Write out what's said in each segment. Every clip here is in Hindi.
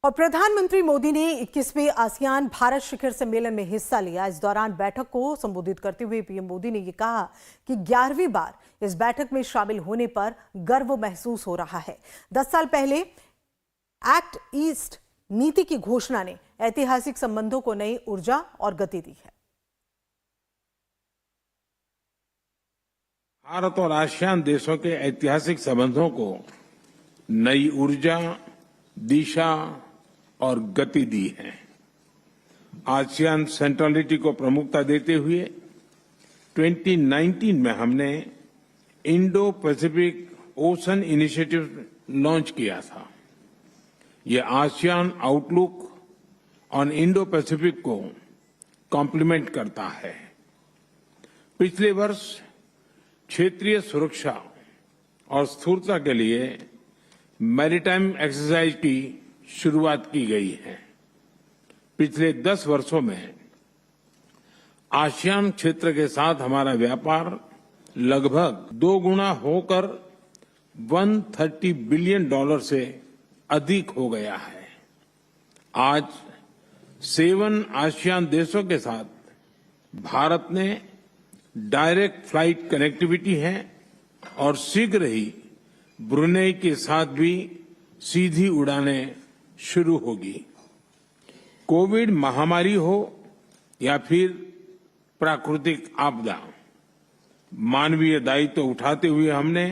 और प्रधानमंत्री मोदी ने 21वें आसियान भारत शिखर सम्मेलन में हिस्सा लिया। इस दौरान बैठक को संबोधित करते हुए पीएम मोदी ने यह कहा कि 11वीं बार इस बैठक में शामिल होने पर गर्व महसूस हो रहा है। 10 साल पहले एक्ट ईस्ट नीति की घोषणा ने ऐतिहासिक संबंधों को नई ऊर्जा और गति दी है। भारत और आसियान देशों के ऐतिहासिक संबंधों को नई ऊर्जा, दिशा और गति दी है। आसियान सेंट्रलिटी को प्रमुखता देते हुए 2019 में हमने Indo Pacific ocean initiative launch किया था। ये ASEAN outlook on Indo Pacific को कॉम्प्लीमेंट करता है। पिछले वर्ष क्षेत्रीय सुरक्षा और स्थिरता के लिए मैरीटाइम एक्सरसाइज की शुरुआत की गई है। पिछले 10 वर्षों में आसियान क्षेत्र के साथ हमारा व्यापार लगभग 2 गुना होकर $130 बिलियन से अधिक हो गया है। आज 7 आसियान देशों के साथ भारत ने डायरेक्ट फ्लाइट कनेक्टिविटी है और शीघ्र ही ब्रुनेई के साथ भी सीधी उड़ानें शुरू होगी। कोविड महामारी हो या फिर प्राकृतिक आपदा, मानवीय दायित्व उठाते हुए हमने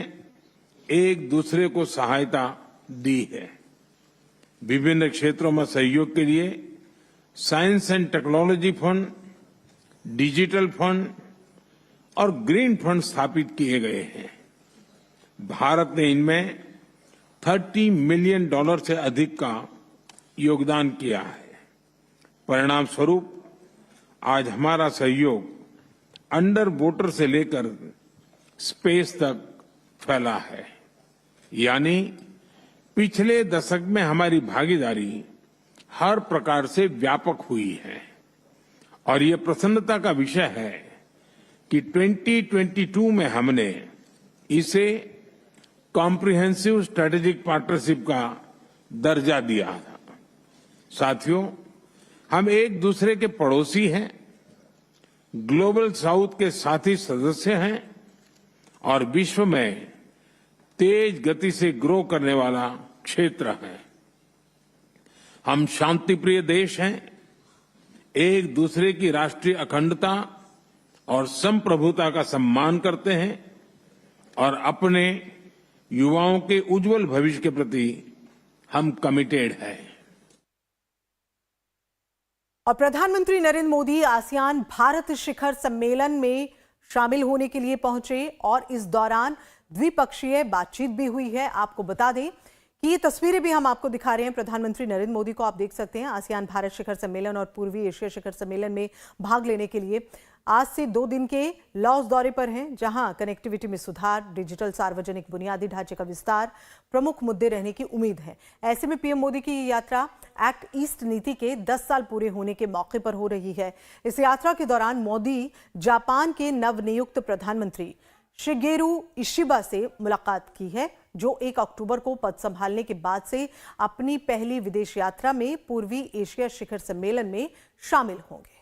एक दूसरे को सहायता दी है। विभिन्न क्षेत्रों में सहयोग के लिए science and technology fund, digital fund और ग्रीन फंड स्थापित किए गए हैं। भारत ने इनमें $30 मिलियन से अधिक का योगदान किया है। परिणाम स्वरूप आज हमारा सहयोग अंडर वाटर से लेकर स्पेस तक फैला है। यानी पिछले दशक में हमारी भागीदारी हर प्रकार से व्यापक हुई है और ये प्रसन्नता का विषय है कि 2022 में हमने इसे कॉम्प्रिहेंसिव स्ट्रेटेजिक पार्टनरशिप का दर्जा दिया था। साथियों, हम एक दूसरे के पड़ोसी हैं, ग्लोबल साउथ के साथी सदस्य हैं और विश्व में तेज गति से ग्रो करने वाला क्षेत्र है। हम शांतिप्रिय देश हैं, एक दूसरे की राष्ट्रीय अखंडता और संप्रभुता का सम्मान करते हैं और अपने युवाओं के उज्जवल भविष्य के प्रति हम कमिटेड हैं। और प्रधानमंत्री नरेंद्र मोदी आसियान भारत शिखर सम्मेलन में शामिल होने के लिए पहुंचे और इस दौरान द्विपक्षीय बातचीत भी हुई है। आपको बता दें कि ये तस्वीरें भी हम आपको दिखा रहे हैं। प्रधानमंत्री नरेंद्र मोदी को आप देख सकते हैं आसियान भारत शिखर सम्मेलन और पूर्वी एशिया शिखर सम्मेलन में भाग लेने के लिए आज से 2 दिन के लाओस दौरे पर हैं, जहां कनेक्टिविटी में सुधार, डिजिटल सार्वजनिक बुनियादी ढांचे का विस्तार प्रमुख मुद्दे रहने की उम्मीद है। ऐसे में पीएम मोदी की ये यात्रा एक्ट ईस्ट नीति के 10 साल पूरे होने के मौके पर हो रही है। इस यात्रा के दौरान मोदी जापान के नवनियुक्त प्रधानमंत्री शिगेरू इशिबा से मुलाकात की है, जो 1 अक्टूबर को पद संभालने के बाद से अपनी पहली विदेश यात्रा में पूर्वी एशिया शिखर सम्मेलन में शामिल होंगे।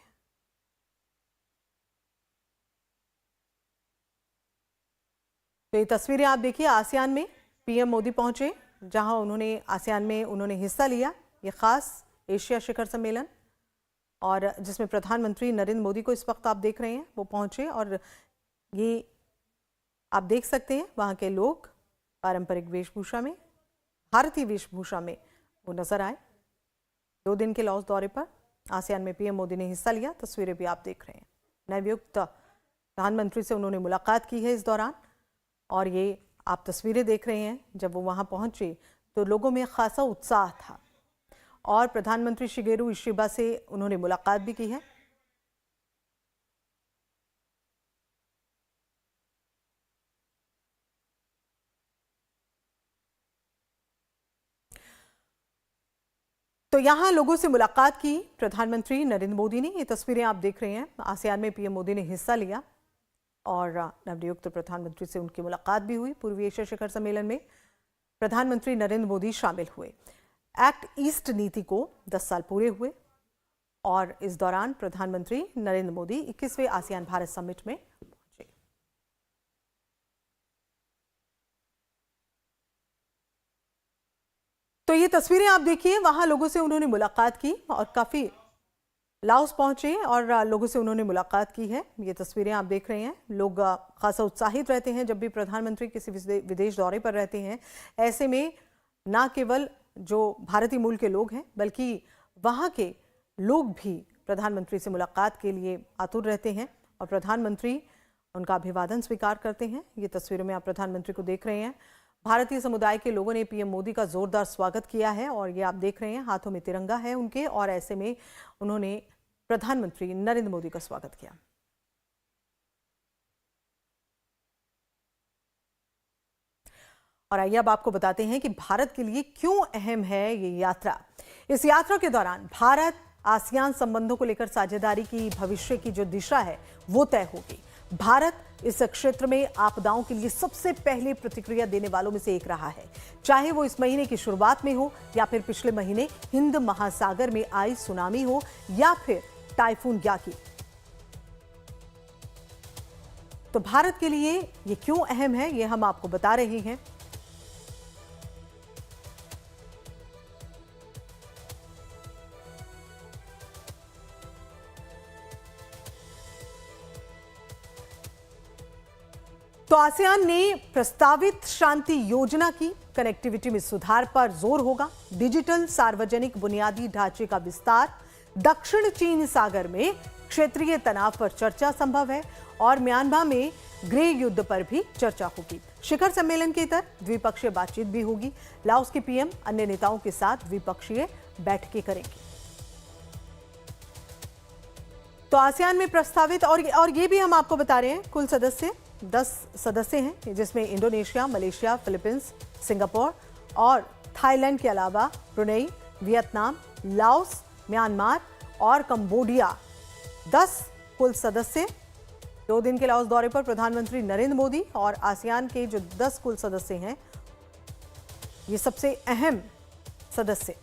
तो ये तस्वीरें आप देखिए, आसियान में पीएम मोदी पहुंचे, जहां उन्होंने हिस्सा लिया। ये खास एशिया शिखर सम्मेलन और जिसमें प्रधानमंत्री नरेंद्र मोदी को इस वक्त आप देख रहे हैं, वो पहुंचे और ये आप देख सकते हैं वहां के लोग पारंपरिक वेशभूषा में, भारतीय वेशभूषा में वो नजर आए। 2 दिन के लाओस दौरे पर आसियान में पीएम मोदी ने हिस्सा लिया। तस्वीरें भी आप देख रहे हैं। नवनियुक्त प्रधानमंत्री से उन्होंने मुलाकात की है इस दौरान और ये आप तस्वीरें देख रहे हैं। जब वो वहां पहुंचे तो लोगों में खासा उत्साह था और प्रधानमंत्री शिगेरू इशिबा से उन्होंने मुलाकात भी की है। तो यहां लोगों से मुलाकात की प्रधानमंत्री नरेंद्र मोदी ने। ये तस्वीरें आप देख रहे हैं, आसियान में पीएम मोदी ने हिस्सा लिया और नवनियुक्त प्रधानमंत्री से उनकी मुलाकात भी हुई। पूर्वी एशिया शिखर सम्मेलन में प्रधानमंत्री नरेंद्र मोदी शामिल हुए। एक्ट ईस्ट नीति को 10 साल पूरे हुए और इस दौरान प्रधानमंत्री नरेंद्र मोदी 21वें आसियान भारत समिट में पहुंचे। तो ये तस्वीरें आप देखिए, वहां लोगों से उन्होंने मुलाकात की और काफी लाओस पहुंचे और लोगों से उन्होंने मुलाकात की है। ये तस्वीरें आप देख रहे हैं। लोग खासा उत्साहित रहते हैं जब भी प्रधानमंत्री किसी विदेश दौरे पर रहते हैं। ऐसे में ना केवल जो भारतीय मूल के लोग हैं बल्कि वहां के लोग भी प्रधानमंत्री से मुलाकात के लिए आतुर रहते हैं और प्रधानमंत्री उनका अभिवादन स्वीकार करते हैं। ये तस्वीरों में आप प्रधानमंत्री को देख रहे हैं। भारतीय समुदाय के लोगों ने पीएम मोदी का जोरदार स्वागत किया है और ये आप देख रहे हैं, हाथों में तिरंगा है उनके और ऐसे में उन्होंने प्रधानमंत्री नरेंद्र मोदी का स्वागत किया। और आइए अब आपको बताते हैं कि भारत के लिए क्यों अहम है ये यात्रा। इस यात्रा के दौरान भारत आसियान संबंधों को लेकर साझेदारी की भविष्य की जो दिशा है वो तय होगी। भारत इस क्षेत्र में आपदाओं के लिए सबसे पहले प्रतिक्रिया देने वालों में से एक रहा है, चाहे वो इस महीने की शुरुआत में हो या फिर पिछले महीने हिंद महासागर में आई सुनामी हो या फिर टाइफून याकी। तो भारत के लिए ये क्यों अहम है ये हम आपको बता रहे हैं। तो आसियान ने प्रस्तावित शांति योजना की कनेक्टिविटी में सुधार पर जोर होगा, डिजिटल सार्वजनिक बुनियादी ढांचे का विस्तार, दक्षिण चीन सागर में क्षेत्रीय तनाव पर चर्चा संभव है और म्यांमार में गृह युद्ध पर भी चर्चा होगी। शिखर सम्मेलन के तहत द्विपक्षीय बातचीत भी होगी। लाओस के पीएम अन्य नेताओं के साथ द्विपक्षीय बैठकें करेंगे। तो आसियान में प्रस्तावित और ये भी हम आपको बता रहे हैं, कुल सदस्य 10 सदस्य हैं, जिसमें इंडोनेशिया, मलेशिया, फिलीपींस, सिंगापुर और थाईलैंड के अलावा ब्रुनेई, वियतनाम, लाओस, म्यांमार और कंबोडिया 10 कुल सदस्य। 2 दिन के लाओस दौरे पर प्रधानमंत्री नरेंद्र मोदी और आसियान के जो 10 कुल सदस्य हैं, ये सबसे अहम सदस्य